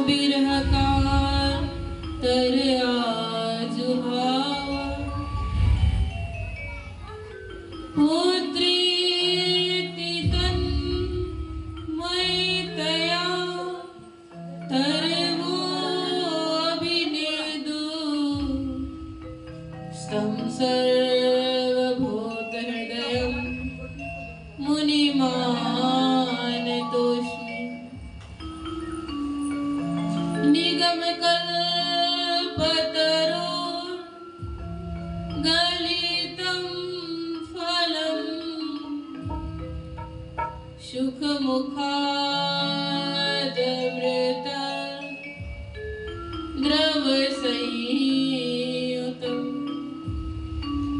बिरह का तर आजुहावा पुत्रीति तन्मयतया तरवो अभिनेदु स्तं सर्वभूतहृदयं मुनिमानतोऽस्मि निगमकल्पतरो गलितं फलं सुखमुखादमृत द्रवसंयुतं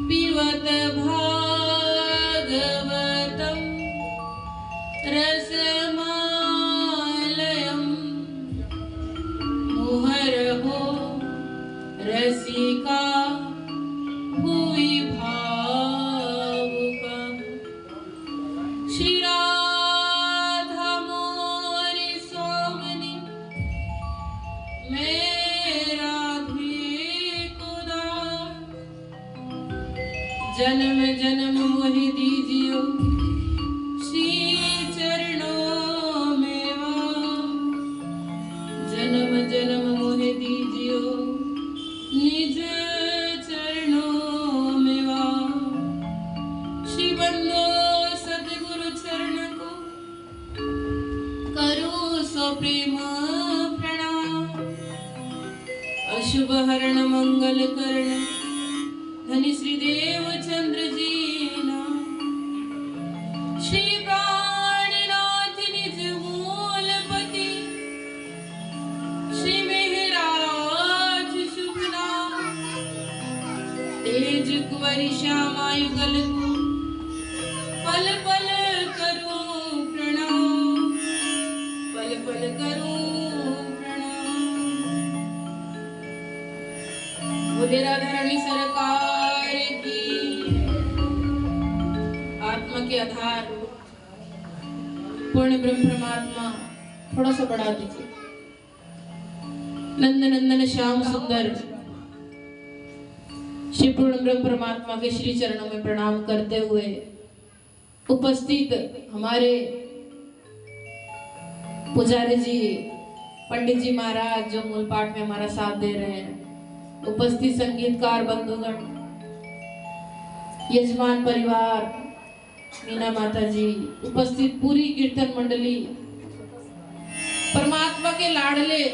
पिबत भागवतं रसमालयं मुहुरहो रसिका भुवि भावुका श्री राधा मोरी सोमनी मेरा जन्म जन्म मोहि दीजियो श्री चरणों में जन्म जन्म मोहि दीजियो निज चरणों में श्री बंदो सतगुरु चरण को करो सो प्रेम प्रणाम अशुभ हरण मंगल करण धनी श्री देवचंद्र जी नाम श्री प्राणनाथ निज मूलपति श्री मेहराज शुभ नाम तेज कुंवरी श्यामायुगल को पल पल करो प्रणाम पल पल करो प्रणाम बोले राधा रानी सरकार आत्मा के आधार पूर्ण ब्रह्म परमात्मा थोड़ा सा बढ़ा दीजिए नंद नंदन श्याम सुंदर श्री पूर्ण ब्रह्म परमात्मा के श्री चरणों में प्रणाम करते हुए उपस्थित हमारे पुजारी जी पंडित जी महाराज जो मूल पाठ में हमारा साथ दे रहे हैं, उपस्थित संगीतकार बंधुगण, यजमान परिवार, मीना माता जी, उपस्थित पूरी कीर्तन मंडली, परमात्मा के लाडले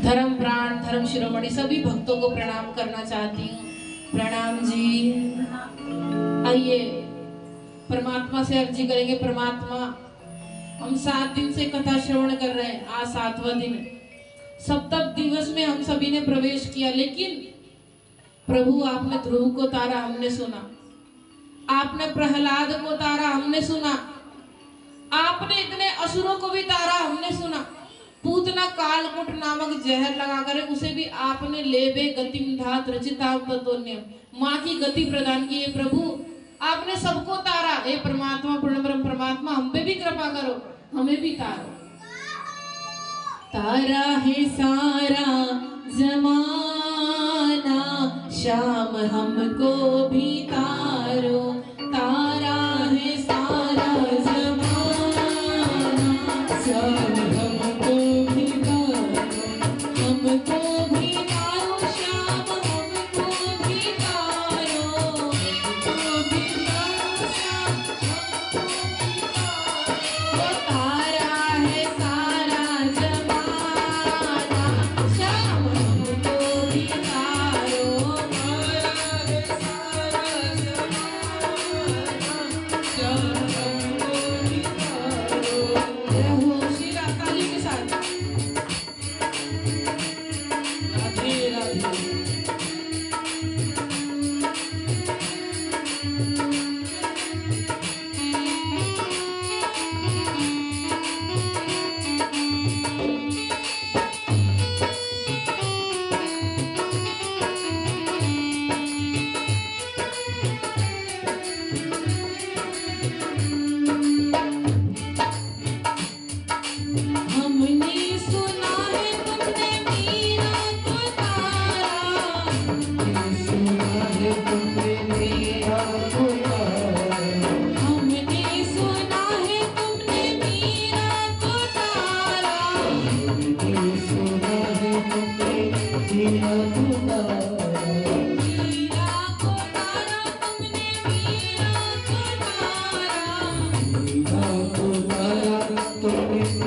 धर्म प्राण धर्म शिरोमणि सभी भक्तों को प्रणाम करना चाहती हूँ। प्रणाम जी। आइए परमात्मा से अर्जी करेंगे। परमात्मा, हम 7 दिन से कथा श्रवण कर रहे हैं, आज 7वां दिन। सप्तम दिवस में हम सभी ने प्रवेश किया, लेकिन प्रभु आपने ध्रुव को तारा, हमने सुना। आपने प्रहलाद को तारा, हमने सुना। आपने इतने असुरों को भी तारा, हमने सुना। पूतना कालकूट नामक जहर लगाकर उसे भी आपने लेबे गतिम धात रचिता तत्वन्य, माँ की गति प्रदान की है। प्रभु आपने सबको तारा। हे परमात्मा, पूर्ण ब्रह्म परमात्मा, हम पे भी कृपा करो, हमें भी तारो। तारा है सारा जमाना, श्याम हमको भी तारो। तारा है सारा जमाना, श्याम हमको भी तारो। हमको भी तारो श्याम, हमको भी तारो। हमको भी तारो श्याम, हमको भी तारो। वो तारा है सारा जमाना, श्याम हमको भी तारो। तारा है सारा जमाना,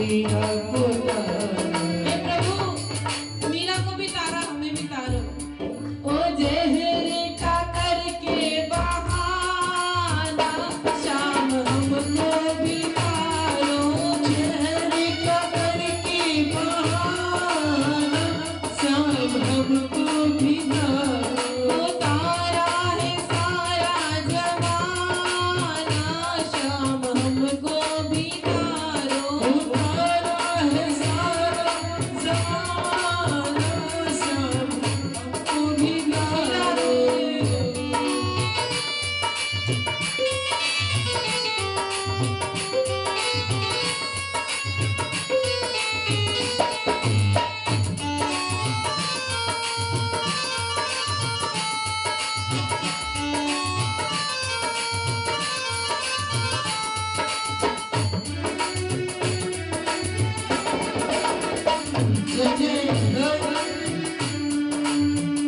मीरा को तारा। हे प्रभु मीरा को भी तारा, हमें भी तारो। ओ जहर का करके बहाना शाम हमको भी तारो। जहर का करके बहाना शाम हमको भी तारो। ओ तारा है सारा जमाना शाम हमको भी तारो। तारा है सारा ज़माना शाम हमको भी तारो।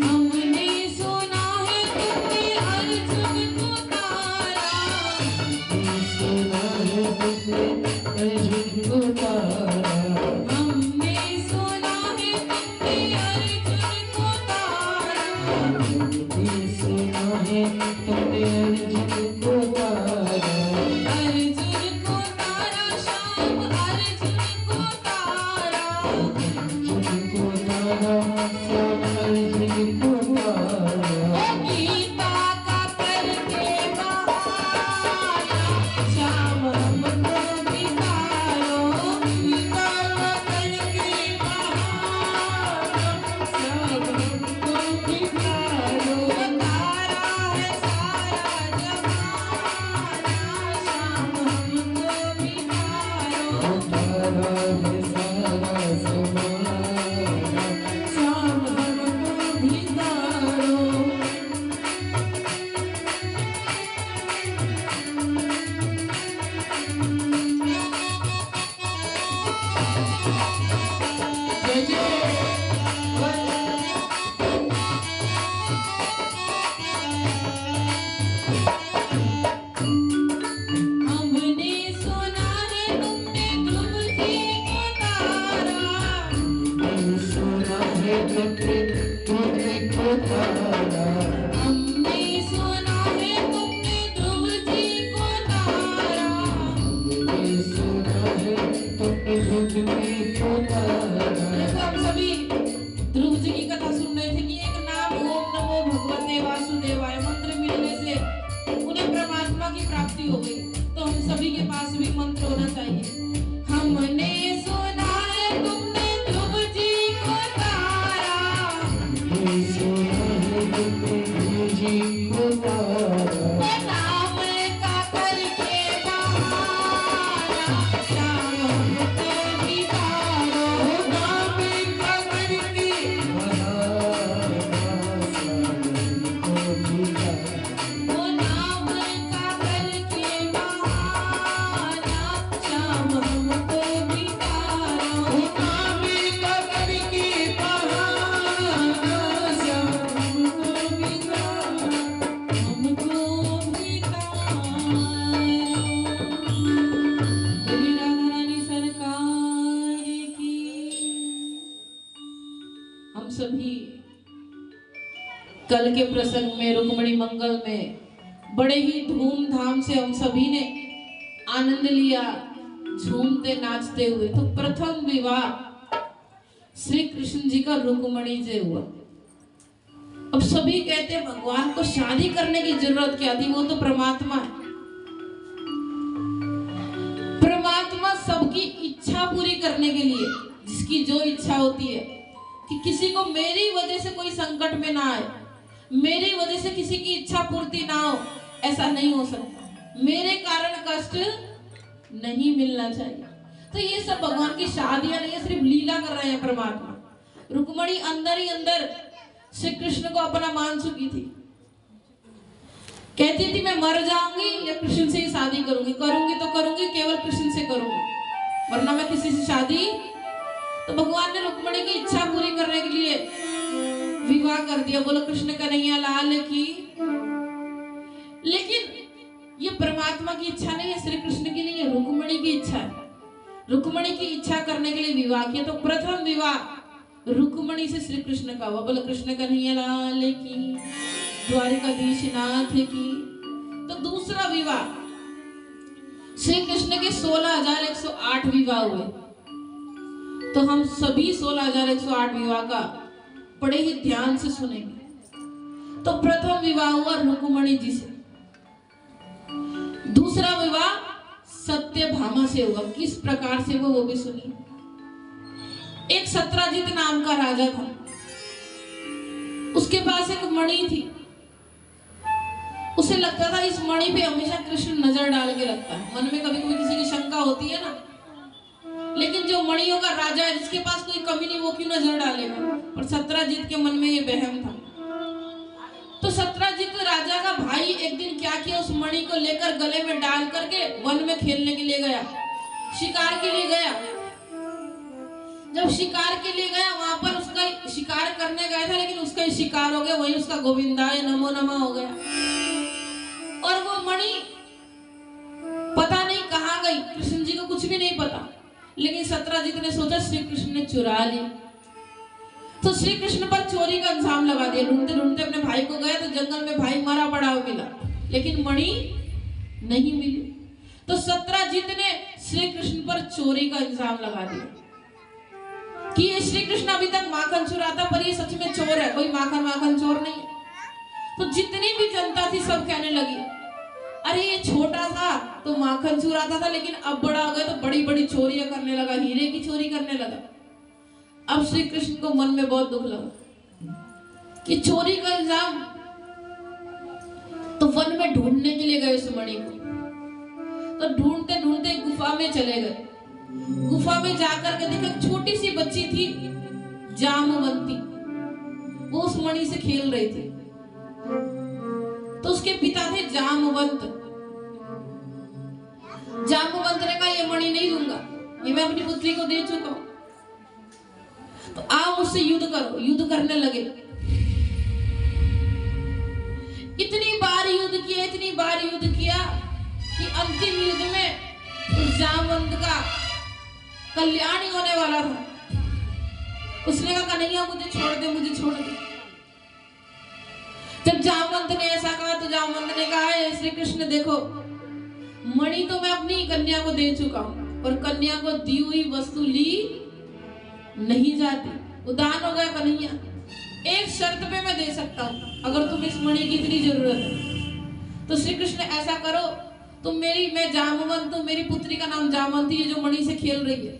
हमने सुना है तुमने अर्जुन को तारा। सुना है तुमने अर्जुन को तारा। हमने सुना है तुमने अर्जुन को तारा। सुना है तुमने अर्जुन को तारा। अर्जुन को तारा शाम अर्जुन को तारा। अर्जुन को तारा श्याम अर्जुन को तारा। ओ गीता का करके बहाना शाम हमको भी तारो। गीता का करके बहाना श्याम हमको भी तारो। ओ तारा है सारा जमाना शाम हमको भी तारो। तारा है सारा ज़माना श्याम हमको भी तारो। जय हमने सुना है तुमने ध्रुव जी को तारा। सुना है तुमने तुमने को तारा। हमने सुना है तुमने ध्रुव जी को तारा। सुना है तुमने तुमने को तारा। जैसे हम सभी ध्रुव जी की कथा सुन रहे थे कि एक नाम ओम नमो भगवते वासुदेवाय मंत्र मिलने से उन्हें परमात्मा की प्राप्ति हो गई। तो हम सभी के पास भी मंत्र होना चाहिए। हमने सुना है तुमने ध्रुव जी को तारा। सुना है तुमने जी को तारा। ओ नाम का करके बहाना शाम हमको भी तारो। नाम का करके बहाना श्याम हमको भी तारो। ओ नाम का करके बहाना शाम हमको भी तारो। नाम का करके बहाना श्याम हमको भी तारो। हमको भी तारो। बोली राधा रानी सरकार की। हम सभी कल के प्रसंग में रुक्मणी मंगल में बड़े ही धूमधाम से हम सभी ने आनंद लिया, झूमते नाचते हुए। तो प्रथम विवाह श्री कृष्ण जी का रुक्मणी से हुआ। अब सभी कहते हैं भगवान को शादी करने की जरूरत क्या थी, वो तो परमात्मा है। परमात्मा सबकी इच्छा पूरी करने के लिए, जिसकी जो इच्छा होती है कि किसी को मेरी वजह से कोई संकट में ना आए, मेरी वजह से किसी की इच्छा पूर्ति ना हो, ऐसा नहीं हो सकता। मेरे कारण कष्ट नहीं मिलना चाहिए। तो ये सब भगवान की शादियां नहीं है, सिर्फ लीला कर रहे हैं परमात्मा। रुक्मणी अंदर ही अंदर श्री कृष्ण को अपना मान चुकी थी। कहती थी मैं मर जाऊंगी या कृष्ण से ही शादी करूंगी, करूंगी तो करूंगी केवल कृष्ण से करूंगी, वरना मैं किसी से शादी। तो भगवान ने रुक्मणी की इच्छा पूरी करने के लिए विवाह कर दिया। बोलो कृष्ण कन्हैया लाल की। लेकिन ये परमात्मा की इच्छा नहीं है, श्री कृष्ण की नहीं है, रुक्मणी की इच्छा है। रुक्मणी की इच्छा करने के लिए विवाह किया। तो प्रथम विवाह रुक्मणी से श्री कृष्ण का हुआ। बोलो कृष्ण कन्हैया लाल की, द्वारिकाधीश नाथ की। तो दूसरा विवाह श्री कृष्ण के 16,108 विवाह हुए। तो हम सभी 16,108 विवाह का बड़े ही ध्यान से सुनेंगे। तो प्रथम विवाह हुआ रुक्मणी जी से। दूसरा विवाह सत्यभामा से हुआ। किस प्रकार से वो भी सुनिए। एक सत्राजित नाम का राजा था, उसके पास एक मणि थी। उसे लगता था इस मणि पे हमेशा कृष्ण नजर डाल के रखता है। मन में कभी कभी किसी की शंका होती है ना, लेकिन जो मणियों का राजा है, जिसके पास कोई कमी नहीं, वो क्यों नजर डालेगा। और सत्राजित के मन में ये वहम था। तो सत्राजित राजा का भाई एक दिन क्या किया, उस मणि को लेकर गले में डाल करके वन में खेलने के लिए गया, शिकार के लिए गया। जब शिकार के लिए गया, वहां पर उसका शिकार करने गया था, लेकिन उसका शिकार हो गया, वही उसका गोविंदाय नमो नमः हो गया। और वो मणि पता नहीं कहाँ गई, कृष्ण जी को कुछ भी नहीं पता। लेकिन सत्राजित ने सोचा श्री कृष्ण ने चुरा ली, तो श्री कृष्ण पर चोरी का इल्जाम लगा दिया। ढूंढते ढूंढते अपने भाई को गए तो जंगल में भाई मरा पड़ा हुआ मिला, लेकिन मणि नहीं मिली। तो सत्राजित ने श्री कृष्ण पर चोरी का इल्जाम लगा दिया कि ये श्री कृष्ण अभी तक माखन चुराता, पर ये सच में चोर है, कोई माखन चोर नहीं है। तो जितनी भी जनता थी सब कहने लगी, अरे ये छोटा था तो माखन चुराता था, लेकिन अब बड़ा हो गया तो बड़ी बड़ी चोरियां करने लगा, हीरे की चोरी करने लगा। अब श्री कृष्ण को मन में बहुत दुख लगा कि चोरी का इल्जाम। तो वन में ढूंढने के लिए गए उस मणि को। तो ढूंढते ढूंढते गुफा में चले गए। गुफा में जाकर के देखा छोटी सी बच्ची थी जामवंती, वो उस मणि से खेल रही थी। तो उसके पिता थे जामवंत। जामवंत ने कहा ये मणि नहीं दूंगा, ये मैं अपनी पुत्री को दे चुका हूं, तो आओ उससे युद्ध करो। युद्ध करने लगे। इतनी बार युद्ध किया कि अंतिम युद्ध में उस जामवंत का कल्याण ही होने वाला था। उसने कहा कन्हैया मुझे छोड़ दे। जब जामवंत ने ऐसा कहा तो जामवंत ने कहा श्री कृष्ण देखो, मणि तो मैं अपनी कन्या को दे चुका हूं, और कन्या को दी हुई वस्तु ली नहीं जाती, उदान हो गया कन्हैया। एक शर्त पे मैं दे सकता हूं, अगर तुम इस मणि की इतनी जरूरत है तो श्री कृष्ण ऐसा करो, तुम मैं जामवंत हूं, मेरी पुत्री का नाम जामवंती है जो मणि से खेल रही है,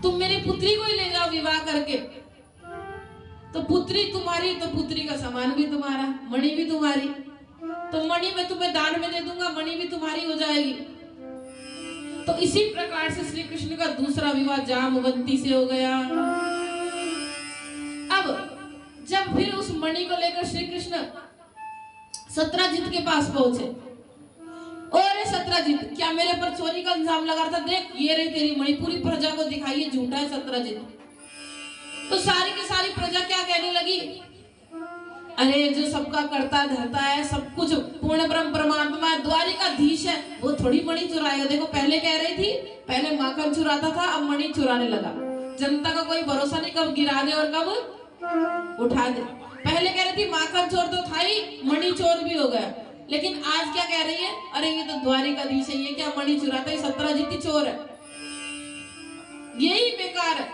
तुम मेरी पुत्री को ही ले जाओ विवाह करके। तो पुत्री तुम्हारी तो पुत्री का सामान भी तुम्हारा, मणि भी तुम्हारी, तो मणि मैं तुम्हें दान में दे दूंगा, मणि भी तुम्हारी हो जाएगी। तो इसी प्रकार से श्री कृष्ण का दूसरा विवाह जामवंती से हो गया। अब जब फिर उस मणि को लेकर श्री कृष्ण सत्राजित के पास पहुंचे, और सत्राजित क्या मेरे पर चोरी का इल्जाम लगा था, देख ये रही तेरी मणि, पूरी प्रजा को दिखाई झूठा है सत्राजित। तो सारी की सारी प्रजा क्या कहने लगी, अरे जो सबका करता धरता है, सब कुछ पूर्ण ब्रह्म परमात्मा है, द्वारिकाधीश है, वो थोड़ी मणि चुराएगा। देखो पहले कह रही थी, पहले माखन चुराता था, अब मणि चुराने लगा। जनता का कोई भरोसा नहीं, कब गिरा दे और कब उठा दे। पहले कह रही थी माखन चोर तो था ही, मणि चोर भी हो गया, लेकिन आज क्या कह रही है, अरे ये तो द्वारिकाधीश है, ये क्या मणि चुराता है, सत्राजित चोर है, यही बेकार है।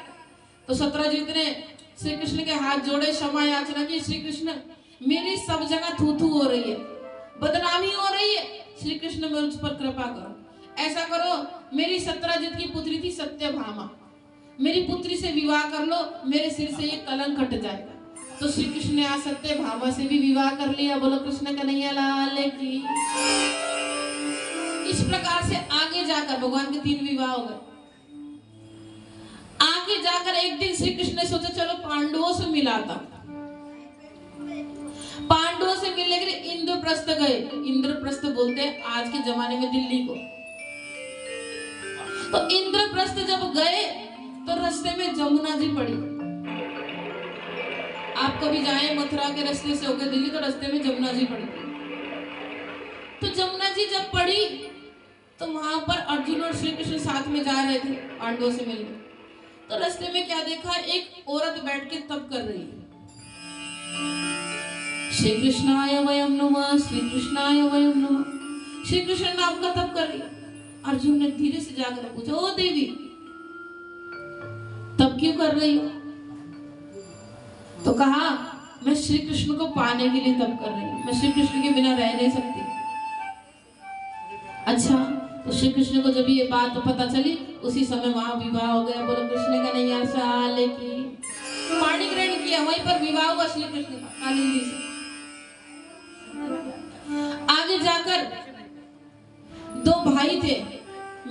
तो सत्राजित ने श्री कृष्ण के हाथ जोड़े, क्षमा याचना की, श्री कृष्ण मेरी सब जगह थू थू हो रही है, बदनामी हो रही है, श्री कृष्ण मुझ पर कृपा करो। ऐसा करो, मेरी सत्राजित की पुत्री थी सत्यभामा, मेरी पुत्री से विवाह कर लो, मेरे सिर से ये कलंक हट जाएगा। तो श्री कृष्ण ने आज सत्यभामा से भी विवाह कर लिया। बोलो कृष्ण कन्हैया लाल की। इस प्रकार से आगे जाकर भगवान के 3 विवाह हो गए। आगे जाकर एक दिन श्री कृष्ण ने सोचा चलो पांडवों से मिलाता। पांडवों से मिलने के लिए इंद्रप्रस्थ गए। इंद्रप्रस्थ बोलते हैं आज के जमाने में दिल्ली को। तो इंद्रप्रस्थ जब गए तो रास्ते में जमुना जी पड़ी। आप कभी जाए मथुरा के रास्ते से होकर दिल्ली तो रास्ते में जमुना जी पड़ी। तो जमुना जी जब पड़ी तो वहां पर अर्जुन और श्री कृष्ण साथ में जा रहे थे पांडवों से मिलने। तो रास्ते में क्या देखा, एक औरत बैठ के तप कर रही है। श्री कृष्णाय वयम नमः, श्री कृष्णाय वयम नमः, श्री कृष्ण नाम का तप कर रही। अर्जुन ने धीरे से जाकर पूछा, ओ देवी तब क्यों कर रही हो? तो कहा, मैं श्री कृष्ण को पाने के लिए तप कर रही हूँ, मैं श्री कृष्ण के बिना रह नहीं सकती। अच्छा, तो श्री कृष्ण को जब ये बात पता चली, उसी समय वहां विवाह हो गया। बोलो कृष्ण का नहीं साल की पाणी ग्रहण किया, वहीं पर विवाह हुआ श्री कृष्ण का कालिंदी से। आगे जाकर दो भाई थे,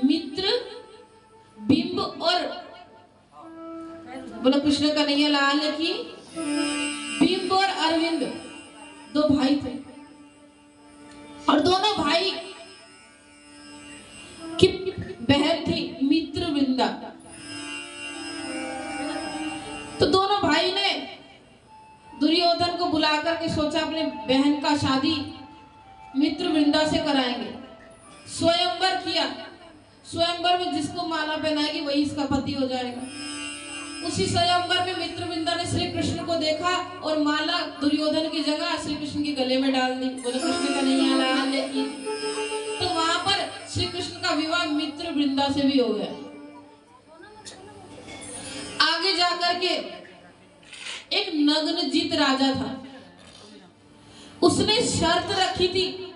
मित्र बिंब और बोलो कृष्ण का नहीं लाल की, बिंब और अरविंद दो भाई थे। और दोनों भाई की बहन थी मित्र वृंदा। तो दोनों भाई ने दुर्योधन को बुलाकर के सोचा अपने बहन का शादी मित्र वृंदा से कराएंगे। स्वयंवर किया, स्वयंवर में जिसको माला पहनाएगी वही इसका पति हो जाएगा। उसी स्वयंवर में मित्र वृंदा ने श्री कृष्ण को देखा और माला दुर्योधन की जगह श्री कृष्ण के गले में डाल दी। बोले कृष्ण का नहीं लाल की। तो वहां पर श्री कृष्ण का विवाह मित्र वृंदा से भी हो गया। आगे जाकर के एक नग्नजित राजा था, उसने शर्त रखी थी,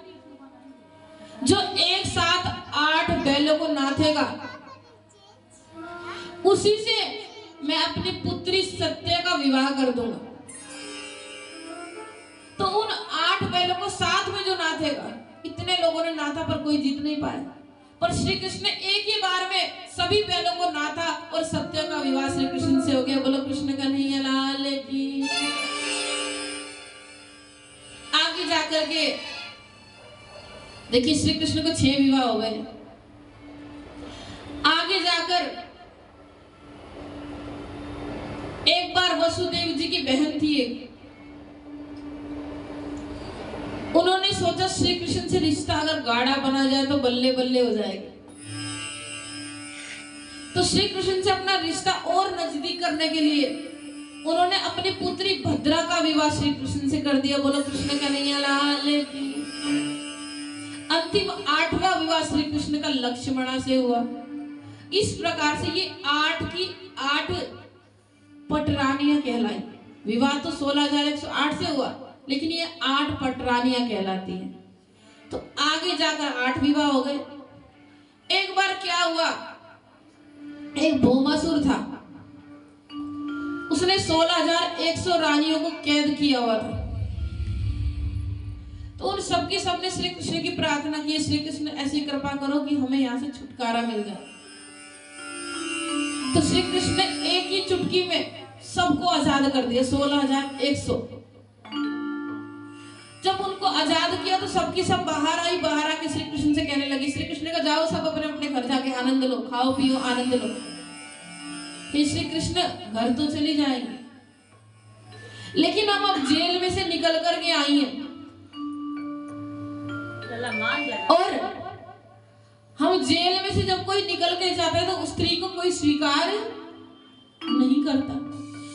जो एक साथ 8 बैलों को नाथेगा उसी से मैं अपनी पुत्री सत्य का विवाह कर दूंगा। तो उन 8 बैलों को साथ में जो नाथेगा, इतने लोगों ने नाथा पर कोई जीत नहीं पाया, पर श्री कृष्ण ने एक ही बार में सभी बैलों को नाथा और सत्य का विवाह श्री कृष्ण से हो गया। बोलो कृष्ण का नहीं लाल की। आगे जाकर के देखिए श्री कृष्ण को 6 विवाह हो गए। आगे जाकर एक बार वसुदेव जी की बहन थी एक, उन्होंने सोचा श्री कृष्ण से रिश्ता अगर गाढ़ा बना जाए तो बल्ले बल्ले हो जाएगा। तो श्री कृष्ण से अपना रिश्ता और नजदीक करने के लिए उन्होंने अपनी पुत्री भद्रा का विवाह श्री कृष्ण से कर दिया। बोलो कृष्ण का नहीं लाल की। अंतिम 8वां विवाह श्री कृष्ण का लक्ष्मणा से हुआ। इस प्रकार से ये 8 की 8 पटरानियां कहलाई। विवाह तो 16,108 से हुआ, लेकिन ये 8 पटरानियां कहलाती हैं। तो आगे जाकर 8 विवाह हो गए। एक बार क्या हुआ, एक भौमासुर था, उसने 16,100 रानियों को कैद किया हुआ था। तो उन सबके सबने श्री कृष्ण की प्रार्थना की, श्री कृष्ण ऐसी कृपा करो कि हमें यहाँ से छुटकारा मिल जाए। तो श्री कृष्ण ने एक ही चुटकी में सबको आजाद कर दिया, 16,100। जब उनको आजाद किया तो सबकी सब बाहर आई, बाहर आके श्री कृष्ण से कहने लगी, श्री कृष्ण का जाओ सब अपने अपने घर जाके आनंद लो, खाओ पियो आनंद लो। हे श्री कृष्ण घर तो चली जाएंगे, लेकिन हम अब जेल में से निकल करके आई हैं और हम जेल में से जब कोई निकल के जाता है तो उस स्त्री को कोई स्वीकार नहीं करता।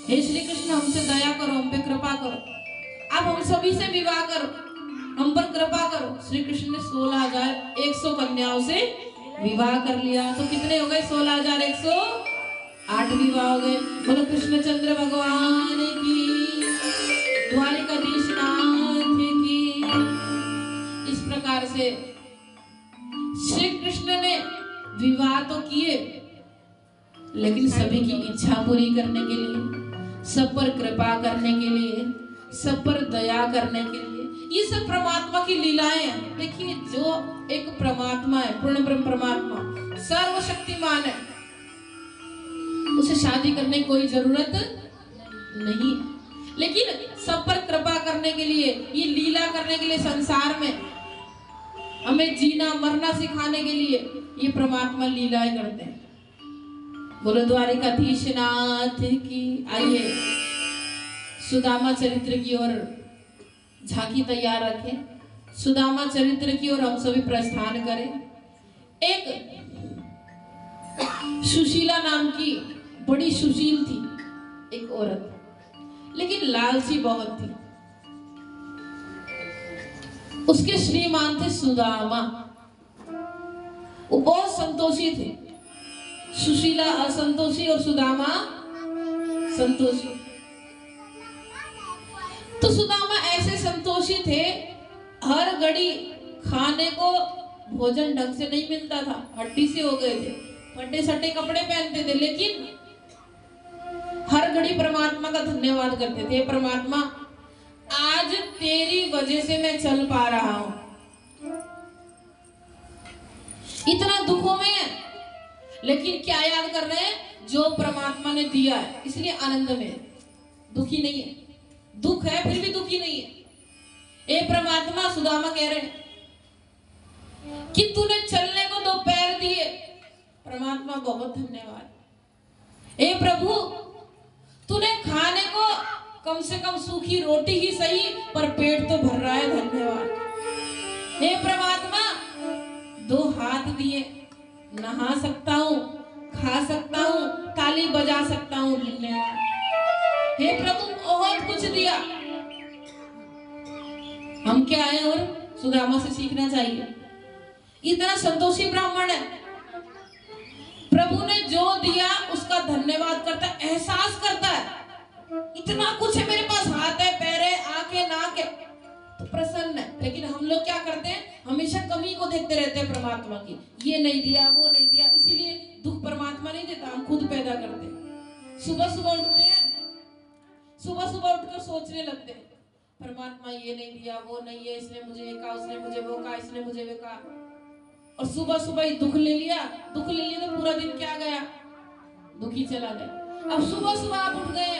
हे श्री कृष्ण हमसे दया करो, हम पे कृपा करो, अब हम सभी से विवाह करो, हम पर कृपा करो। श्री कृष्ण ने 16,100 कन्याओं से विवाह कर लिया। तो कितने हो गए? 16,108 विवाह हो गए। बोलो कृष्णचंद्र भगवान की, द्वारिकाधीश नाथ की। इस प्रकार से श्री कृष्ण ने विवाह तो किए, लेकिन सभी की इच्छा पूरी करने के लिए, सब पर कृपा करने के लिए, सब पर दया करने के लिए, ये सब परमात्मा की लीलाएं हैं। देखिए जो एक परमात्मा है, पूर्ण ब्रह्म परमात्मा, सर्वशक्तिमान है, उसे शादी करने की कोई जरूरत नहीं, लेकिन सब पर कृपा करने के लिए, ये लीला करने के लिए, संसार में हमें जीना मरना सिखाने के लिए ये परमात्मा लीलाएं करते हैं। बोलो द्वारिकाधीश नाथ की। आइए सुदामा चरित्र की ओर झांकी तैयार रखें, सुदामा चरित्र की ओर हम सभी प्रस्थान करें। एक सुशीला नाम की बड़ी सुशील थी एक औरत, लेकिन लालची बहुत थी। उसके श्रीमान थे सुदामा, वो बहुत संतोषी थे। सुशीला असंतोषी और सुदामा संतोषी। तो सुदामा ऐसे संतोषी थे, हर घड़ी खाने को भोजन ढंग से नहीं मिलता था, हड्डी से हो गए थे, फटे सटे कपड़े पहनते थे, लेकिन हर घड़ी परमात्मा का धन्यवाद करते थे। परमात्मा, आज तेरी वजह से मैं चल पा रहा हूं। इतना दुखों में, लेकिन क्या याद कर रहे हैं? जो परमात्मा ने दिया है, इसलिए आनंद में, दुखी नहीं है। दुख है फिर भी दुखी नहीं है। ए परमात्मा, सुदामा कह रहे हैं कि तूने चलने को 2 पैर दिए, परमात्मा बहुत धन्यवाद। ए प्रभु, तूने खाने को कम से कम सूखी रोटी ही सही, पर पेट तो भर रहा है, धन्यवाद। हे परमात्मा, 2 हाथ दिए, नहा सकता हूँ, खा सकता हूँ, ताली बजा सकता हूँ, धन्यवाद। हे प्रभु, बहुत कुछ दिया। हम क्या आए और सुदामा से सीखना चाहिए। इतना संतोषी ब्राह्मण है, प्रभु ने जो दिया उसका धन्यवाद करता है, एहसास करता है इतना कुछ है मेरे पास, हाथ है, पैर है, आंखें, नाक है, तो प्रसन्न है। लेकिन हम लोग क्या करते हैं? हमेशा कमी को देखते रहते हैं परमात्मा की, ये नहीं दिया, वो नहीं दिया। इसीलिए दुख परमात्मा नहीं देता, हम खुद पैदा करते हैं। सुबह सुबह उठते हैं, सुबह सुबह उठकर सोचने लगते हैं, परमात्मा ये नहीं दिया, वो नहीं है, इसने मुझे ये कहा, उसने मुझे वो कहा, इसने मुझे वो कहा, और सुबह सुबह ही दुख ले लिया। दुख ले लिया तो पूरा दिन क्या गया? दुखी चला गया। अब सुबह सुबह आप उठ गए,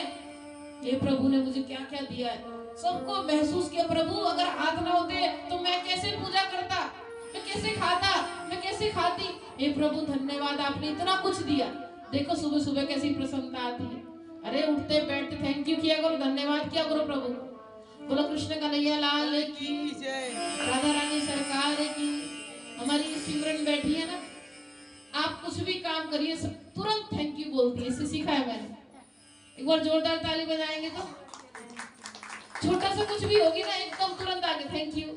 हे प्रभु ने मुझे क्या क्या दिया है। सबको महसूस किया, प्रभु अगर हाथ ना होते तो मैं कैसे पूजा करता, मैं कैसे खाता, मैं कैसे खाती। हे प्रभु धन्यवाद, आपने इतना कुछ दिया। देखो सुबह सुबह कैसी प्रसन्नता आती है। अरे उठते बैठते थैंक यू किया करो, धन्यवाद किया करो प्रभु। बोलो कृष्ण कन्हैया लाल की जय, राधा रानी सरकार की। हमारी सिमरन बैठी है ना, आप कुछ भी काम करिए सब तुरंत थैंक यू बोलती है, इससे सीखा है मैंने। एक बार जोरदार ताली बजाएंगे तो, छोटा सा कुछ भी होगी ना, एकदम तुरंत आगे थैंक यू।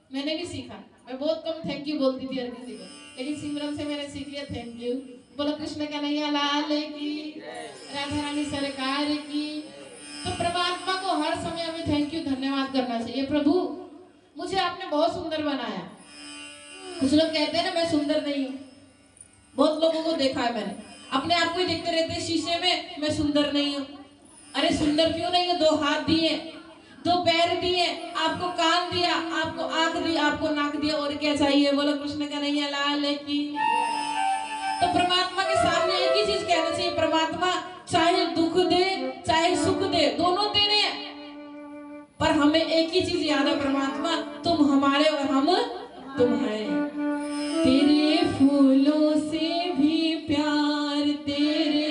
मैंने भी सीखा, मैं बहुत कम थैंक यू बोलती थी हर किसी को, लेकिन सिमरन से मैंने सीख लिया थैंक यू। बोलो कृष्ण कन्हैया लाल की, राधा रानी सरकार की। तो परमात्मा को हर समय हमें थैंक यू धन्यवाद करना चाहिए। प्रभु मुझे आपने बहुत सुंदर बनाया। कुछ लोग कहते हैं ना मैं सुंदर नहीं हूँ, बहुत लोगों को देखा है मैंने, अपने आप को ही देखते रहते हैं शीशे में, मैं सुंदर नहीं हूँ। अरे सुंदर क्यों नहीं हो? 2 हाथ दिए, 2 पैर दिए, आपको कान दिया, आपको आंख दी, आपको नाक दिया, और क्या चाहिए? बोलो कृष्ण कन्हैया लाल की। तो परमात्मा के सामने एक ही चीज कहना चाहिए, परमात्मा चाहे दुख दे चाहे सुख दे, दोनों तेरे हैं, पर हमें एक ही चीज याद है, परमात्मा तुम हमारे और हम तुम्हारे। तेरे फूलों से भी प्यार, तेरे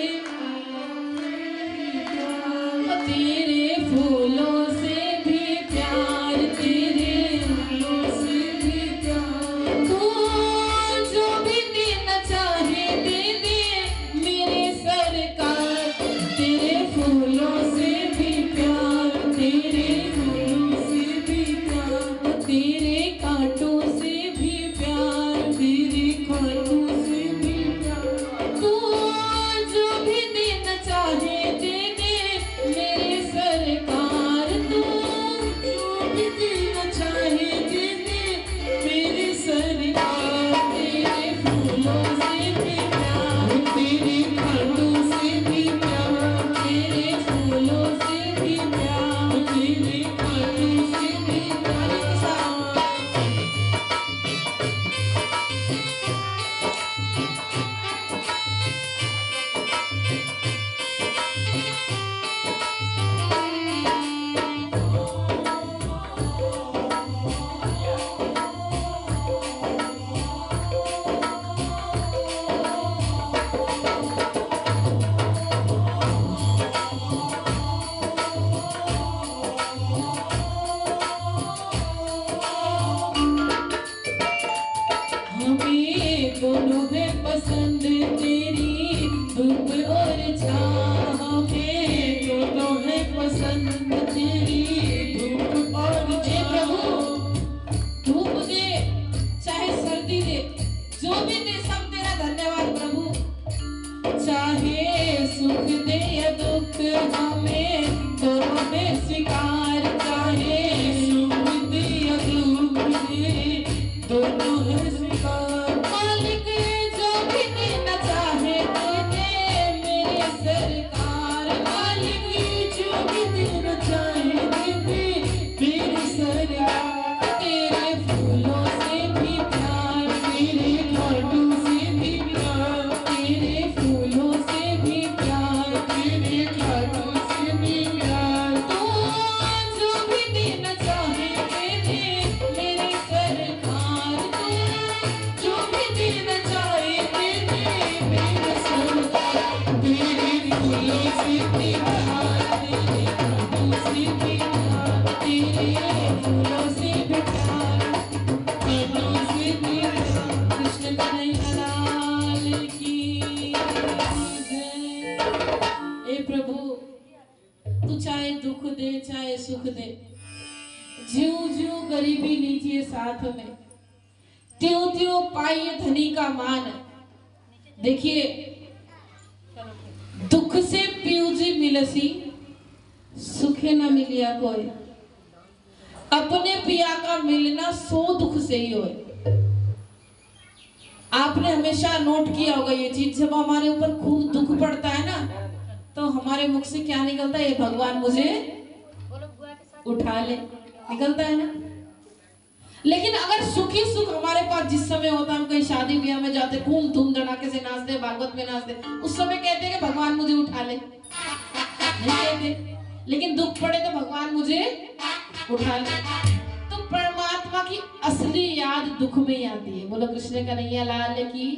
फूलों से भी प्यार, तेरे फूलों से भी प्यार। तू जो भी देना चाहे दे दे मेरे सरकार, तेरे फूलों से भी प्यार, तेरे फूलों से भी प्यार, तेरे कांटों चाहोगे तो है पसंद तेरी धूप और हे प्रभु धूप दे चाहे सर्दी दे, जो भी दे सब तेरा धन्यवाद प्रभु। चाहे सुख दे या दुख हमें दोनों में स्वीकार, चाहे सुख दे या दुख दे दोनों है स्वीकार। मालिक जो भी देना चाहे दे दे मेरे सरकार। मालिक जो भी देना चाहे दे दे मेरी सरकार। तेरे फूलों से भी प्यार, तेरे लाडू से भी प्यार, तेरे फूलों से भी प्यार, तेरे लाडू से भी प्यार। तू जो भी देना चाहे दे दे मेरे सरकार। तू जो भी देना चाहे दे दे मेरी सरकार। तेरे फूलों से भी प्यार, तेरे लाडू से भी प्यार, तेरे फूलों से भी प्यार। लाडू से भी प्यार। कृष्ण कन्हैया लाल की जय। हे प्रभु तू चाहे दुख दे चाहे सुख दे, ज्यों ज्यों गरीबी लीजिए साथ में, त्यों त्यों पाइए धनी का मान। देखिए दुख से पीयूजी मिलसी, सुखे न मिलिया कोई। अपने पिया का मिलना सो दुख से ही होए। आपने हमेशा नोट किया होगा ये चीज, जब हमारे ऊपर खूब दुख पड़ता है ना तो हमारे मुख से क्या निकलता है? ये भगवान मुझे उठा ले, निकलता है ना। लेकिन अगर सुखी सुख हमारे पास जिस समय होता है, हम कहीं शादी ब्याह में जाते, खूब धूम धड़ाके से नाचते, भागवत में नाचते, उस समय कहते हैं कि भगवान मुझे उठा ले, नहीं कहते। लेकिन दुख पड़े तो भगवान मुझे उठा ले। तो परमात्मा की असली याद दुख में ही आती है। बोलो कृष्ण कन्हैया लाल की।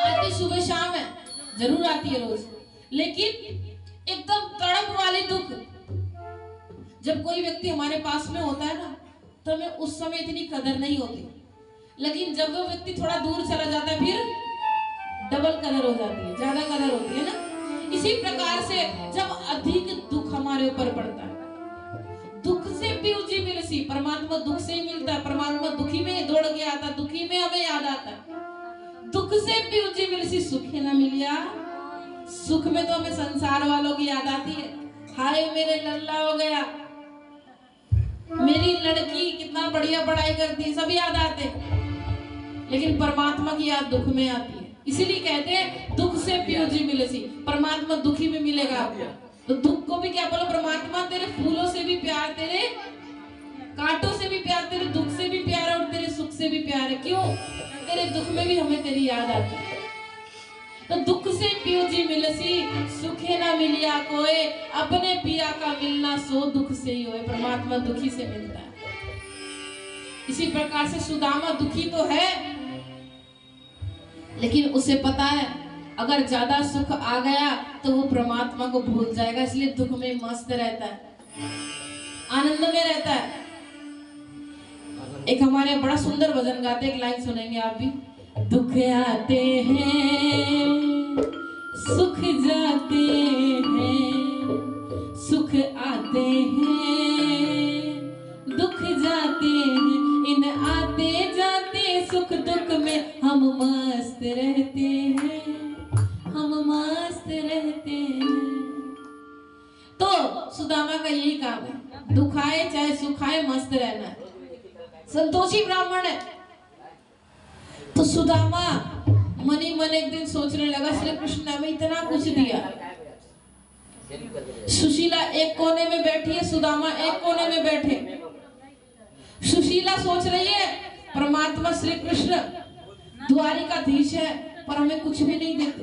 आती सुबह शाम है, जरूर आती है रोज, लेकिन एकदम तड़प वाली दुख जब कोई व्यक्ति हमारे पास में होता है ना, तो हमें उस समय इतनी कदर नहीं होती। लेकिन जब वो व्यक्ति थोड़ा दूर चला जाता है, फिर डबल कदर हो जाती है, ज्यादा कदर होती है ना। इसी प्रकार से जब अधिक दुख हमारे ऊपर पड़ता है, दुख से पीयूजी मिलसी, परमात्मा दुख से ही मिलता है। परमात्मा दुखी में दौड़ के आता, दुखी में हमें याद आता है। दुख से पीयूजी मिलसी, सुखे न मिलिया। सुख में तो हमें संसार वालों की याद आती है, हाय मेरे लल्ला हो गया, मेरी लड़की कितना बढ़िया पढ़ाई करती है, सब याद आते। लेकिन परमात्मा की याद दुख में आती है। इसीलिए कहते हैं दुख से पीयूजी मिलसी, परमात्मा दुखी में मिलेगा आपको। तो दुख को भी क्या बोलो, परमात्मा तेरे फूलों से भी प्यार, तेरे कांटों से भी प्यार, तेरे दुख से भी प्यार है और तेरे सुख से भी प्यार है। क्यों? तेरे दुख में भी हमें तेरी याद आती है। तो दुख से पीयूजी मिलसी, सुखे ना मिलिया कोई। अपने पिया का मिलना सो दुख से ही होए। परमात्मा दुखी से मिलता है। इसी प्रकार से सुदामा दुखी तो है, लेकिन उसे पता है अगर ज्यादा सुख आ गया तो वो परमात्मा को भूल जाएगा, इसलिए दुख में मस्त रहता है, आनंद में रहता है। एक हमारे बड़ा सुंदर भजन गाते, एक लाइन सुनेंगे आप भी। दुख आते हैं सुख जाते हैं, सुख आते हैं दुख जाते हैं, इन आते जाते सुख दुख में हम मस्त रहते हैं, हम मस्त रहते हैं। तो सुदामा का यही काम है, दुख आए चाहे सुख आए मस्त रहना है, संतोषी ब्राह्मण है। तो सुदामा मनी मन एक दिन सोचने लगा, श्री कृष्ण ने हमें इतना कुछ दिया। सुशीला एक कोने में बैठी है, सुदामा एक कोने में बैठे। सुशीला सोच रही है परमात्मा श्री कृष्ण द्वारिकाधीश है पर हमें कुछ भी नहीं देते।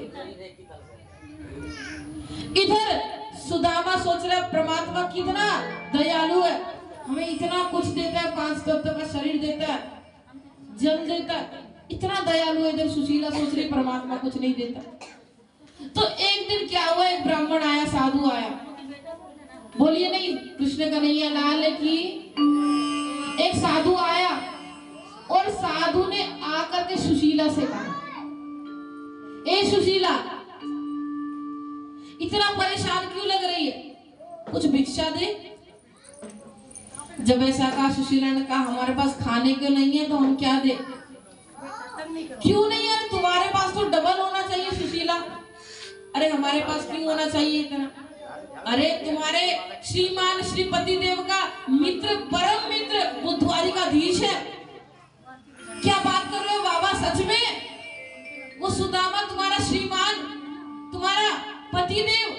इधर सुदामा सोच रहा है परमात्मा कितना दयालु है, हमें इतना कुछ देता है, 5 तत्व का शरीर देता है, जल देता है, इतना दयालु है। इधर सुशीला सोच रही परमात्मा कुछ नहीं देता। तो एक दिन क्या हुआ, एक ब्राह्मण आया, साधु आया, बोलिए नहीं कृष्ण कन्हैया लाल की। एक साधु आया और साधु ने आकर के सुशीला से कहा, ए सुशीला इतना परेशान क्यों लग रही है, कुछ भिक्षा दे। जब ऐसा कहा, सुशीला ने कहा हमारे पास खाने को नहीं है तो हम क्या दे। क्यों नहीं है, तुम्हारे पास तो डबल होना चाहिए सुशीला। अरे हमारे पास क्यों होना चाहिए इतना। अरे तुम्हारे श्रीमान श्रीपति देव का मित्र, परम मित्र, वो द्वारिकाधीश है। क्या बात कर रहे हो बाबा, सच में वो सुदामा तुम्हारा श्रीमान, तुम्हारा पति देव,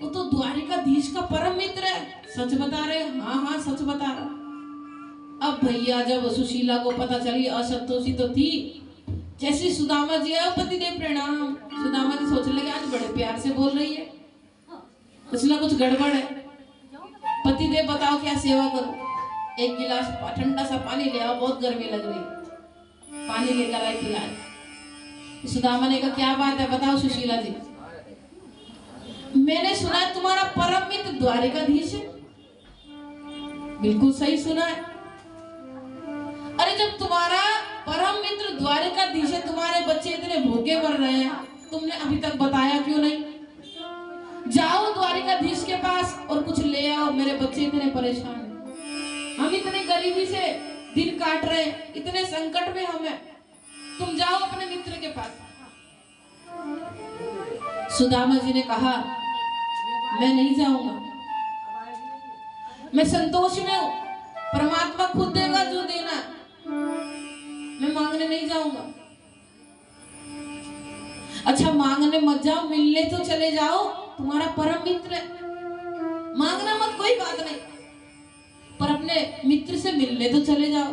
वो तो द्वारिकाधीश का परम मित्र है। सच बता रहे? हाँ हाँ सच बता रहा। अब भैया जब सुशीला को पता चली, असंतोषी तो थी। जैसे सुदामा जी आए, पति देव प्रणाम। सुदामा जी सोचने लगे आज बड़े प्यार से बोल रही है, कुछ ना कुछ गड़बड़ है। पति देव बताओ क्या सेवा करो। एक गिलास ठंडा सा पानी ले आओ, बहुत गर्मी लग रही है। पानी लेकर आए, पिलाए। सुदामा ने कहा क्या बात है बताओ सुशीला जी। मैंने सुना है तुम्हारा परम मित्र द्वारिकाधीश है। बिल्कुल सही सुना है। अरे जब तुम्हारा परम मित्र द्वारिकाधीश है, तुम्हारे बच्चे इतने भूखे मर रहे हैं, तुमने अभी तक बताया क्यों नहीं। जाओ द्वारिकाधीश के पास और कुछ ले आओ, मेरे बच्चे इतने परेशान हैं, हम इतने गरीबी से दिन काट रहे हैं, इतने संकट में हम हैं, तुम जाओ अपने मित्र के पास। सुदामा जी ने कहा मैं नहीं जाऊंगा, मैं संतोष में हूं, परमात्मा खुद देगा जो देना, मैं मांगने नहीं जाऊंगा। अच्छा मांगने मत जाओ, मिलने तो चले जाओ, तुम्हारा परम मित्र है, मांगना मत कोई बात नहीं, पर अपने मित्र से मिलने तो चले जाओ।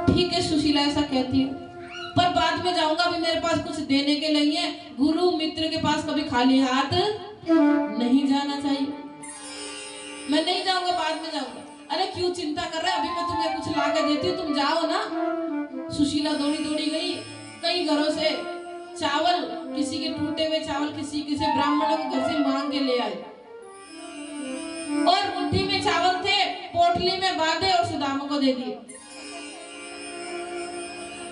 ठीक है सुशीला ऐसा कहती हूँ, पर बाद में जाऊंगा, अभी मेरे पास कुछ देने के नहीं है। गुरु मित्र के पास कभी खाली हाथ नहीं जाना चाहिए। मैं नहीं जाऊंगा, बाद में जाऊंगा। अरे क्यों चिंता कर रहे, अभी मैं तुम्हें कुछ ला के देती हूँ, तुम जाओ ना। सुशीला दौड़ी दौड़ी गई, कई घरों से चावल, किसी के टूटे हुए चावल किसी ब्राह्मणों के घर से मांग के ले आई, और मुट्ठी में चावल थे, पोटली में बांधे और सुदामा को दे दिए।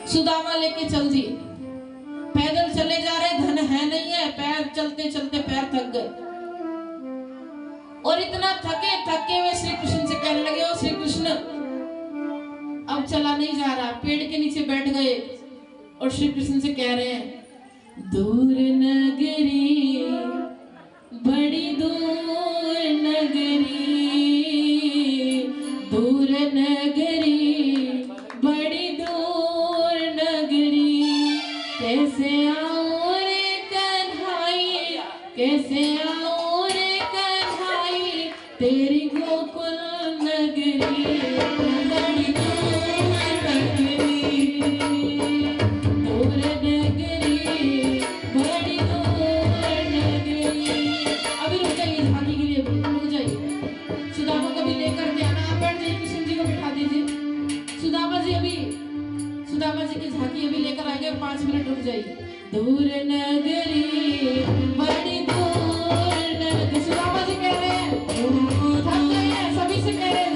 सुदामा लेके चल दिए, पैदल चले जा रहे, धन है नहीं है, पैर चलते चलते पैर थक गए, और इतना थके हुए श्री कृष्ण से कहने लगे, ओ श्री कृष्ण अब चला नहीं जा रहा। पेड़ के नीचे बैठ गए और श्री कृष्ण से कह रहे हैं, दूर नगरी, बड़ी दूर नगरी, दूर नगरी, बड़ी दूर नगरी, कैसे आऊं रे कन्हैया, कैसे आऊं रे कन्हैया, तेरी गोकुल नगरी, बड़ी दूर नगरी, दूर नगरी, बड़ी दूर नगरी। अभी रुक जाइए, झांकी के लिए रुक जाइए। सुदामा को भी लेकर के आना, आप बैठ जाइए, कृष्ण जी को बिठा दीजिए। सुदामा जी की झांकी अभी लेकर आएंगे, 5 मिनट रुक जाइए। दूर नगरी, बड़ी दूर नगरी, सुदामा जी कह रहे हैं, थक गए हैं, सभी से कह रहे हैं,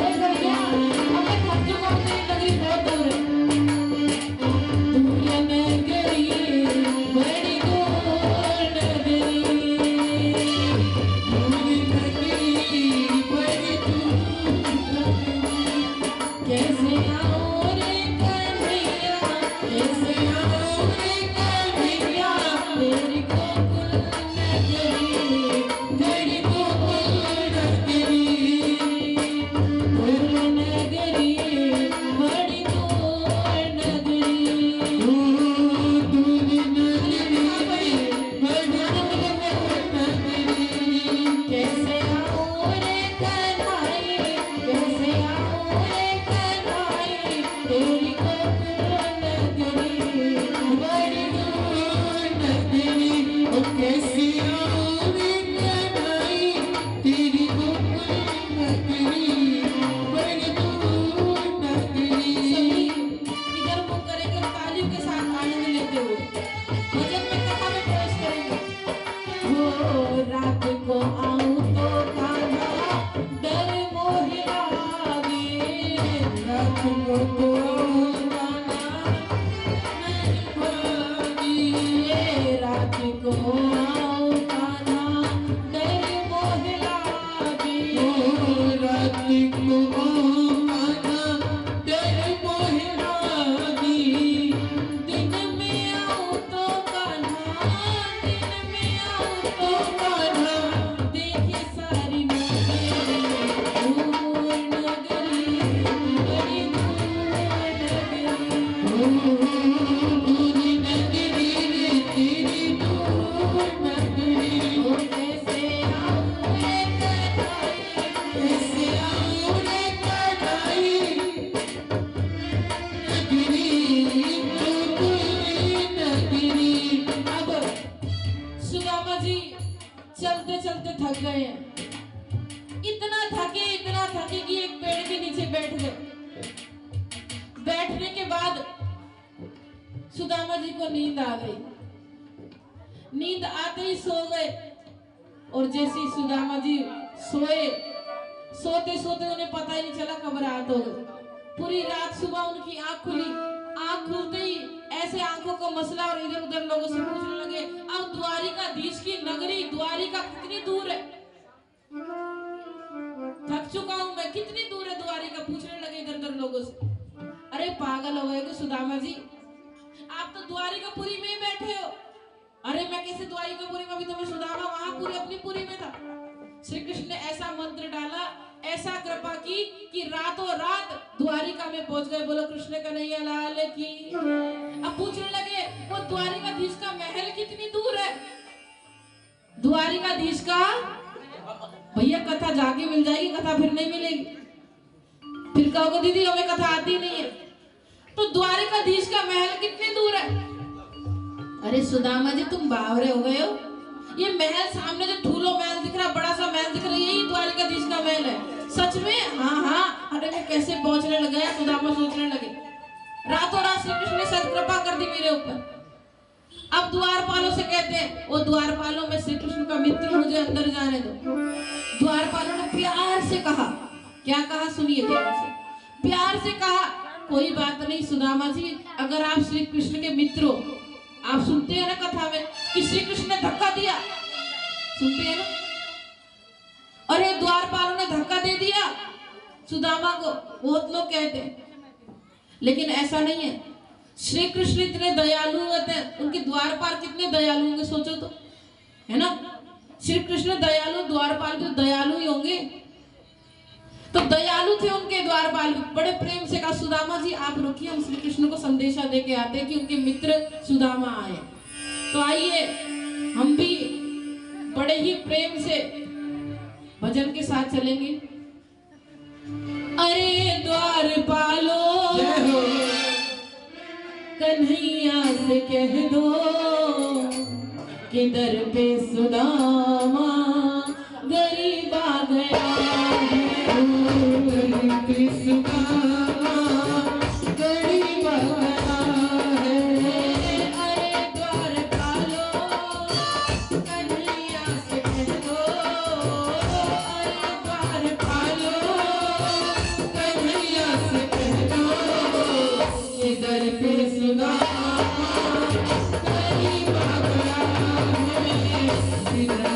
सुदामा जी चलते चलते थक गए हैं। इतना थके कि एक पेड़ के नीचे बैठ गए। बैठने के बाद सुदामा जी को नींद आ गई। नींद आते ही सो गए। और जैसे ही सुदामा जी सोए, सोते सोते उन्हें पता ही नहीं चला कब रात हो गई। पूरी रात सुबह उनकी आंख खुली। आंख खुलते ही ऐसे आंखों को मसला और इधर उधर लोगों से पूछने लगे, अब द्वारिकाधीश की नगरी द्वारिका कितनी दूर है? थक चुका हूं मैं, कितनी दूर है द्वारिका? पूछने लगे इधर उधर लोगों से। अरे पागल हो गए कि सुदामा जी, आप तो द्वारिकापुरी में ही बैठे हो। अरे मैं कैसे द्वारिकापुरी में? अभी तो मैं सुदामा वहां पूरी अपनी पुरी में था। श्री कृष्ण ने ऐसा मंत्र डाला, ऐसा कृपा की कि रातों रात द्वारिका में पहुंच गए। बोलो कृष्ण कन्हैया लाल की। अब पूछने लगे वो द्वारिकाधीश का महल कितनी दूर है? द्वारिकाधीश का, भैया कथा जाके मिल जाएगी, कथा फिर नहीं मिलेगी। फिर कहोगे दीदी हमें कथा आती नहीं है। तो द्वारिकाधीश का महल कितनी दूर है? अरे सुदामा जी तुम बावरे हो गए हो। ये महल सामने जो ठूलो महल दिख रहा, बड़ा सा महल दिख रहा, यही द्वारिकाधीश का महल है। सच में? हाँ हाँ। अरे मैं कैसे पहुंचने लगे? सुदामा सोचने लगे। रातों रात श्री कृष्ण ने सद कृपा कर दी मेरे ऊपर। अब द्वारपालों से कहते हैं, वो द्वारपालों में श्री कृष्ण का मित्र, मुझे अंदर जाने दो। द्वारपालों ने प्यार से कहा, क्या कहा सुनिए प्यार से कहा, कोई बात नहीं सुदामा जी, अगर आप श्री कृष्ण के मित्र हो, आप सुनते हैं ना कथा में कि श्री कृष्ण ने धक्का दिया, सुनते हैं ना? अरे द्वारपालों ने धक्का दे दिया सुदामा को, बहुत लोग कहते हैं, लेकिन ऐसा नहीं है। श्री कृष्ण इतने दयालु होते हैं, उनके द्वारपाल कितने दयालु होंगे सोचो तो, है ना? श्री कृष्ण दयालु, द्वारपाल भी दयालु ही होंगे। तो दयालु थे उनके द्वारपाल, बड़े प्रेम से कहा सुदामा जी आप रुकिए, हम श्री कृष्ण को संदेशा दे के आते हैं कि उनके मित्र सुदामा आए। तो आइए हम भी बड़े ही प्रेम से भजन के साथ चलेंगे। अरे द्वारपालो कन्हैया से कह दो कि दर पे सुदामा गरीब आ गया है। सुदामा गरीब आ गया है। अरे द्वारपालो कन्हैया से कह दो, अरे द्वारपालो कन्हैया से कह दो कि दर पे सुदामा गरीब आ गया है।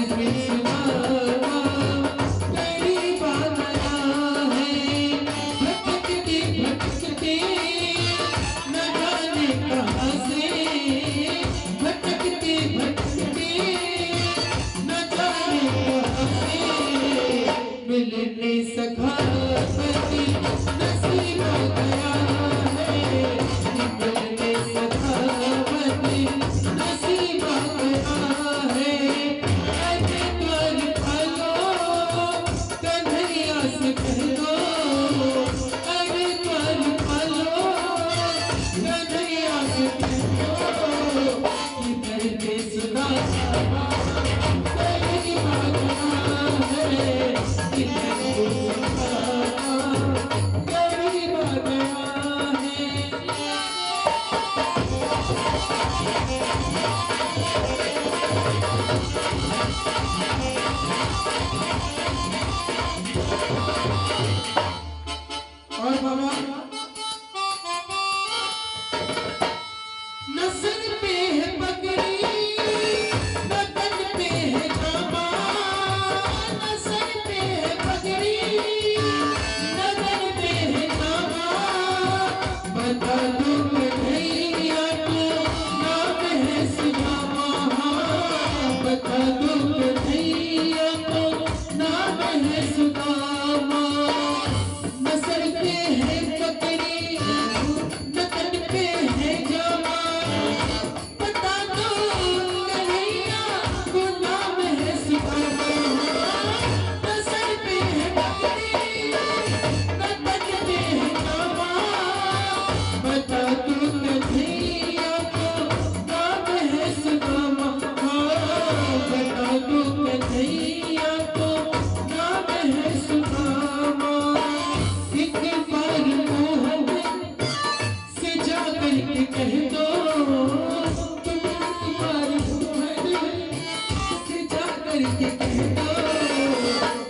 करके कह दो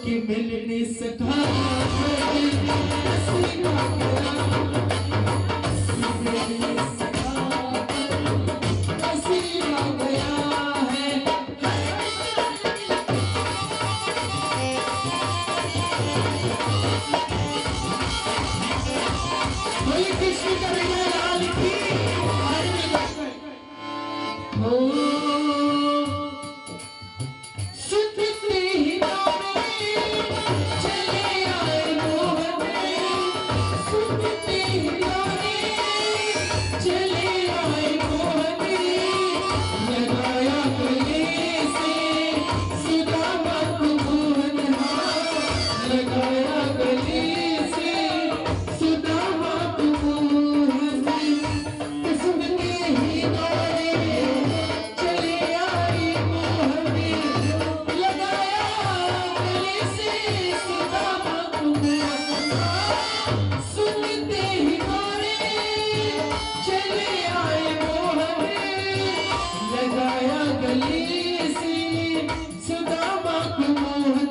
कि मिलने सका हसीना गया, मिलने सका हसीना गया है। हरे कृष्ण कन्हैया लाल की। हो सुनते ही गाने चले आए मोहने, सुनते ही गाने चले आए मोहने, लगाया गले से सुदामा को मोहन, लगाया गले से सुदामा को मोहन। सुनते ही गाने चले आए मोहने, लगाया गले से सुदामा को मोहन। सुनते ही गाने चले आए मोहने, लगाया गले से सुदामा को मोहन,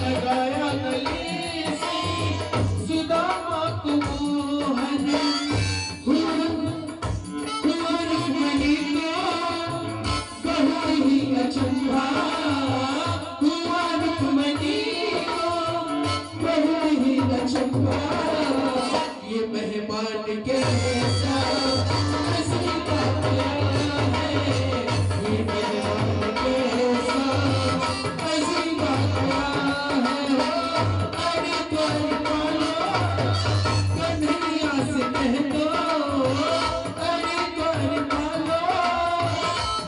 लगाया गले से सुदामा को मोहन। हुआ रुक्मिणी को बहुत ही अचंभा, हुआ रुक्मिणी को बहुत ही अचंभा, ये मेहमान कैसा हसीना गया है, ये मेहमान कैसा हसीना गया है। अरे द्वार पालो कन्हैया से कह दो, अरे द्वार पालो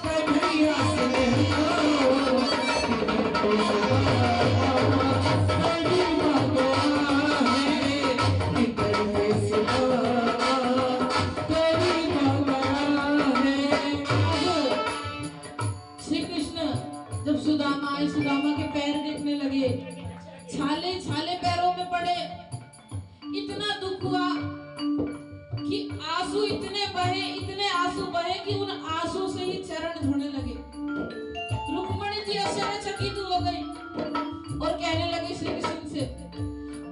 कन्हैया से कह दो, हसीना गया है, इधर है सुदामा, करीना गया है। श्री कृष्ण जब सुदामा आए, सुदामा के पैर देखने लगे, छाले छाले पैरों में पड़े। इतना दुख हुआ कि आंसू इतने आंसू बहे कि उन आंसू से ही चरण धोने लगे। रुक्मिणी जी आश्चर्यचकित हो गई और कहने लगी श्री कृष्ण से,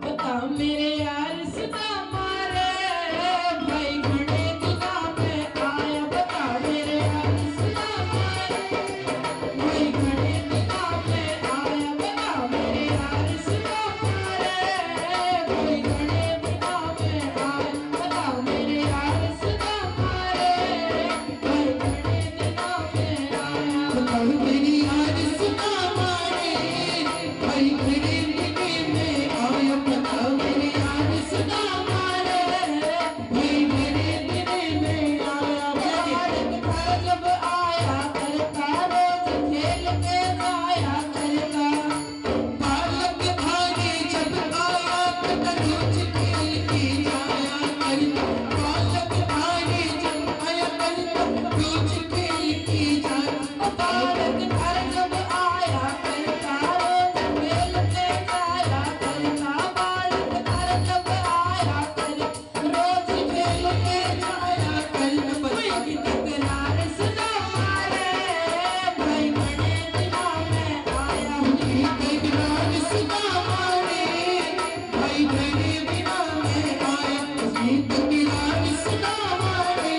बता मेरे यार सुदामा रे, भाई घड़े दिना में आया, बता मेरे यार सुदामा रे, भाई घड़े दिना में आया, बता मेरे यार सुदामा रे, भाई घड़े दिना में आया, बता मेरे यार सुदामा रे, भाई घड़े दिना में आया। बताओ मेरी यार सुदामा रे, भाई घड़े दिने में आया, बताओ मेरी यार सुदामा रे, भाई घड़े दिने में आया। बालक घर जब आया करता, रोज खेल के गाया करता, बालक भागे जब आया तो रोज खेल के जाया करता, बालक भागे जब आया करता रोज खेल के जाया। बालक घर जब आया करता, रोज खेल के गाया करता, बालक घर जब आया करता, रोज खेल के जाया करता। कोई की तकरार सुदामा रे, भाई बड़े दिनों में आया। तकरार सुदामा रे, भाई घड़े बिना में आया, उसकी तकरार सुदामा रे,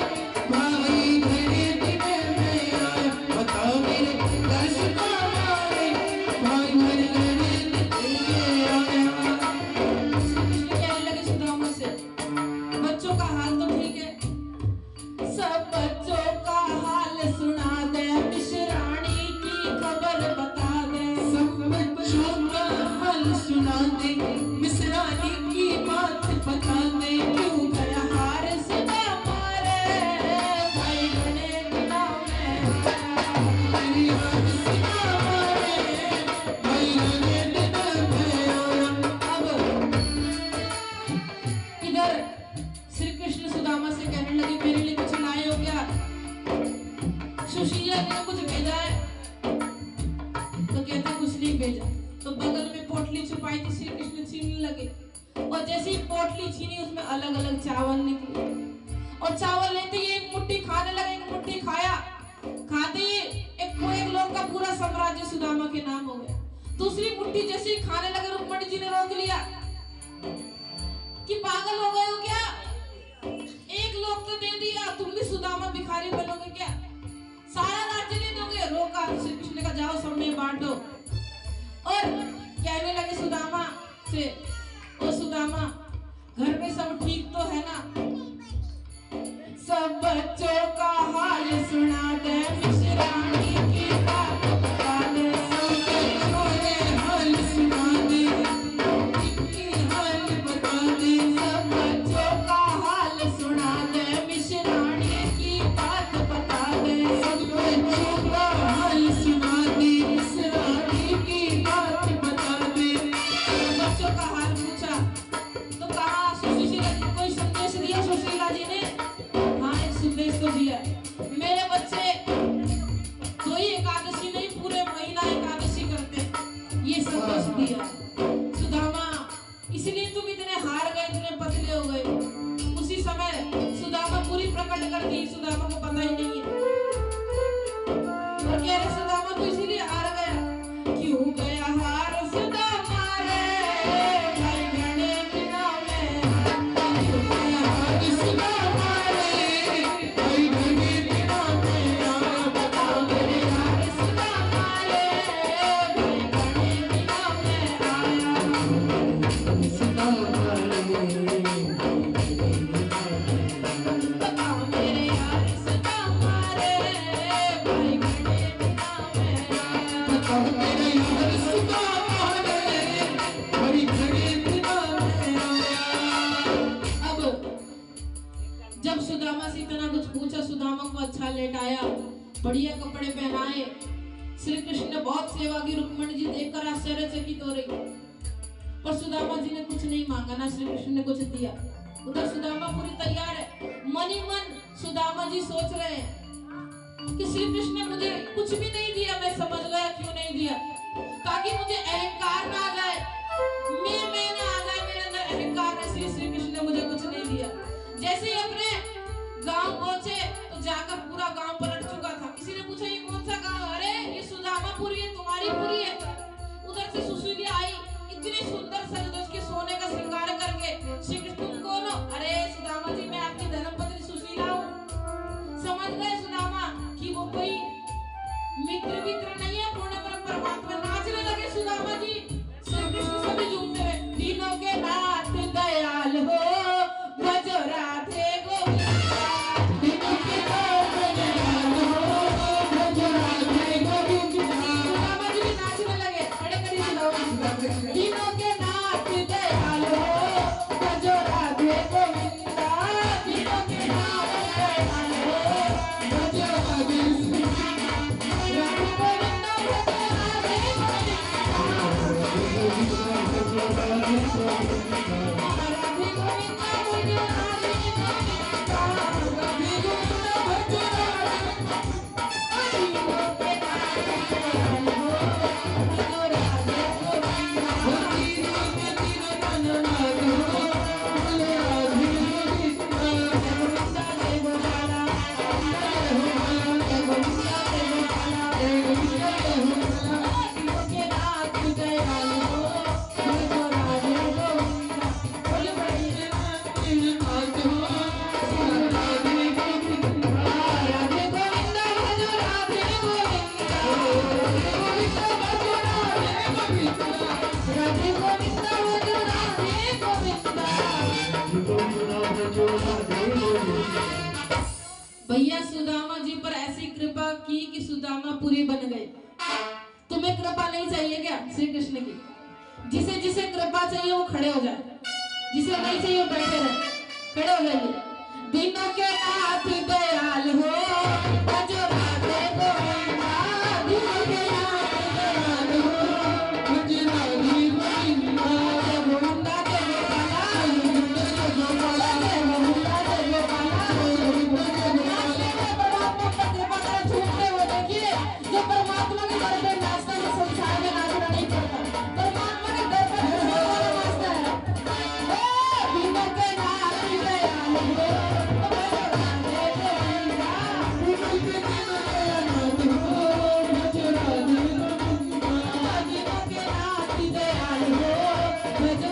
भाई घड़े बिना में आया। बताओ मेरे यार सुदामा रे, भाई घड़े बिना में आया। कहने लगे सुदामा से, बच्चों का हाल तो ठीक है, सब बच्चों का हाल सुना दे, मिश्राणी की खबर बता दे। सब बच्चों का हाल सुना दे, मिसरानी की बात बता दे, क्यों गया हार सुदामा रे, भाई घड़े दिनों में आया। मेरी यार सुदामा रे, भाई घड़े बिना में आया। अब इधर श्री कृष्ण सुदामा से कहने लगे, मेरे लिए कुछ लाए हो क्या? सुशीला ने कुछ भेजा है? तो कहते कुछ नहीं भेजा। तो बगल में पोटली छुपाई थी, श्री कृष्ण छीनने लगे, और जैसे ही पोटली छीनी उसमें अलग अलग चावल निकले, और चावल लेते ही एक मुट्ठी खाने लगे, एक मुट्ठी खाया, खाते ही एक लोग का पूरा साम्राज्य के नाम हो गए। दूसरी मुट्ठी जैसे ही खाने लगे रुक्मणी जी ने रोक लिया कि पागल हो गए हो क्या, एक लोग तो दे दिया, तुम भी सुदामा भिखारी बनोगे क्या, सारा राज्य नहीं दोगे। रोका, श्री कृष्ण का जाओ सब में बांट दो। और कहने लगे सुदामा से, ओ सुदामा घर में सब ठीक तो है ना? सब बच्चों का हाल सुना दे, मिश्राणी की बात बता दे, सब बच्चों के हाल सुना दे, इनकी हाल बता दे, सब बच्चों का हाल सुना दे, मिश्राणी की बात बता दे, सब बच्चों का हाल सुना दे, मिश्राणी की बात बता दे। बच्चों का हाल पूछा तो कहा सुशीला जी कोई संदेश दिया? सुशीला जी ने संदेश तो दिया, मेरे बच्चे दो ही एकादशी नहीं पूरे महीना एकादशी करते, ये संदेश दिया। सुदामा इसलिए तुम इतने हार गए, इतने पतले हो गए। उसी समय सुदामा पूरी प्रकट कर दी, सुदामा को पता ही नहीं है। और कह रहे सुदामा तो इसीलिए हार गया, क्यों गया हार सुदामा रे, भाई घड़े बिना में क्यों गया हार सुदामा रे, भाई घड़े बिना में आया, बताओ मेरे यार सुदामा रे, भाई घड़े बिना में आया, सुदामा रे, बताओ मेरे यार सुदामा रे, भाई घड़े बिना में आया, बताओ मेरे यार सुदामा रे, भाई घड़े बिना में आया। अब जब सुदामा से इतना कुछ पूछा, सुदामा को अच्छा लेटाया, बढ़िया कपड़े पहनाए, श्री कृष्ण ने बहुत सेवा की। रुक्मणी जी देखकर आश्चर्यचकित हो रही, पर सुदामा जी ने कुछ नहीं मांगा, ना श्री कृष्ण ने कुछ दिया। उधर सुदामा पूरी तैयार है, मन ही मन सुदामा जी सोच रहे हैं कि श्री कृष्ण ने मुझे कुछ भी नहीं दिया, मैं समझ गया क्यों नहीं दिया, ताकि मुझे अहंकार ना आ जाए, मैं ना आ जाए, मेरे अंदर अहंकार है, इसलिए श्री कृष्ण ने मुझे कुछ नहीं दिया। जैसे ही अपने गांव पहुंचे तो जाकर पूरा गांव पलट चुका था। किसी ने पूछा ये कौन सा गांव? अरे ये सुदामापुरी है, तुम्हारी पुरी है। उधर से सुशीला आई, इतनी सुंदर सज-धज के सोने का श्रृंगार करके। श्री कृष्ण तुम कौन हो? अरे सुदामा जी मैं आपकी धर्मपत्नी सुशीला हूँ। समझ गए सुदामा कि वो कोई मित्र नहीं है, पूर्ण ब्रह्म परमात्मा। नाचने लगे सुदामा जी, श्री कृष्ण सभी झूमते हुए, तीनों के नाथ दयाल हो, भजो राधे गोविंदा, तीनों के नाथ दयाल हो, भजो राधे गोविंदा। सुदामा जी भी नाचने लगे, खड़े खड़े सुदामा, तीनों के नाथ दयाल हो, भजो राधे गोविंदा, तीनों के नाथ दयाल हो, भजो राधे गोविंदा, राधे गोविंदा, भजो राधे गोविंदा। भैया सुदामा जी पर ऐसी कृपा की कि सुदामापुरी बन गए। तुम्हें कृपा नहीं चाहिए क्या श्री कृष्ण की? जिसे जिसे कृपा चाहिए वो खड़े हो जाए, जिसे नहीं चाहिए वो बैठे रहे। खड़े हो जाइए। दिनों के नाथ